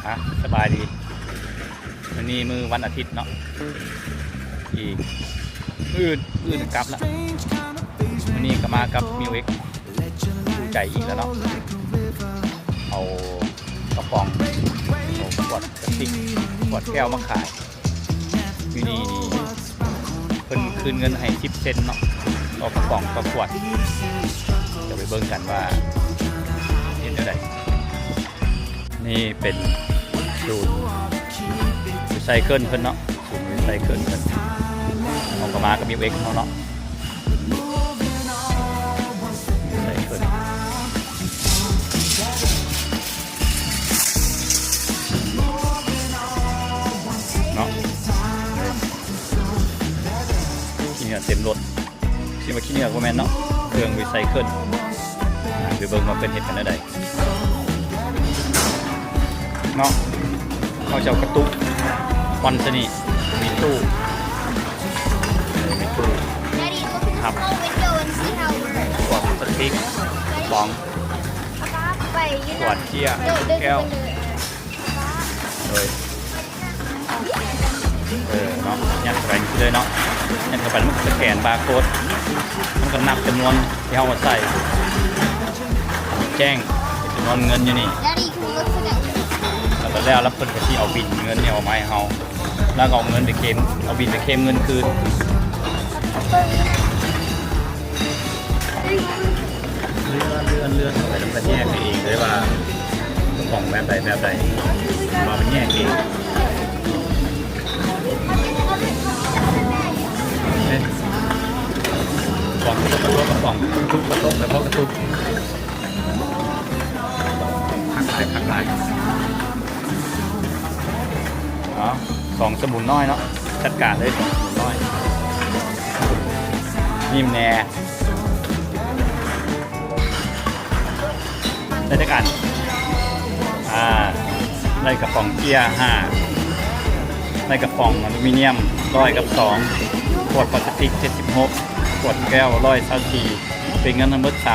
ฮะสบายดีวันนี้มือวันอาทิตย์เนาะอีกอื่นกลับแล้ววันนี้ก็มากับมิวเอ็กดูใจอีกแล้วเนาะเอากระป๋องขวดกระติกขวดแก้วมาขายอยู่นี่เพิ่นคืนเงินให้10 เซนเนาะต่อกระป๋องต่อขวดจะไปเบิ่งกันว่าเห็นเท่าไหร่นี่เป็นสูตรรีไซเคิลเพิ่นเนาะสูตรรีไซเคิลเพิ่นเอากระมากับมิวเอ็กเนาะรีไซเคิลเนาะขี้เหงื่อเต็มรถที่มาขี้เหงื่อก็แม่นเนาะเครื่องรีไซเคิลไปเบิ่งมาเป็นเห็ดกันได้เนาะเขาจะเอากระตุกควันชนิดมีตู้ครับขวดพลาสติกฟองขวดเกียร์แก้วเลยเนาะยัดเข้าไปเลยเนาะยัดเข้าไปแล้วมันจะแขนบาร์โค้ดมันก็นับจำนวนที่เขามาใส่แจ้งจำนวนเงินอยู่นี่แล้วเพิ่นก็สิเอาบินเงินเนี่ยเอามาให้เฮาแล้วก็เอาเงินไปเคลมเอาบินไปเคลมเงินคืนเลื่อนเข้าไปแล้วก็แยกเองเลยว่าของแบบใดมาเป็นแยกเองกล่องกระตุกกล่องทุกกระตุกแล้วก็กระตุกหักลายสองสมุนน้อยเนาะจัดการเลยสองสมุนน้อยนิ่มแน่ได้จัดการได้กระป๋องเกียร์5ได้กระป๋องอลูมิเนียม100 กับ2ขวดพลาสติก76ขวดแก้ว124เป็นเงินทั้งหมด70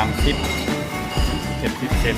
เซน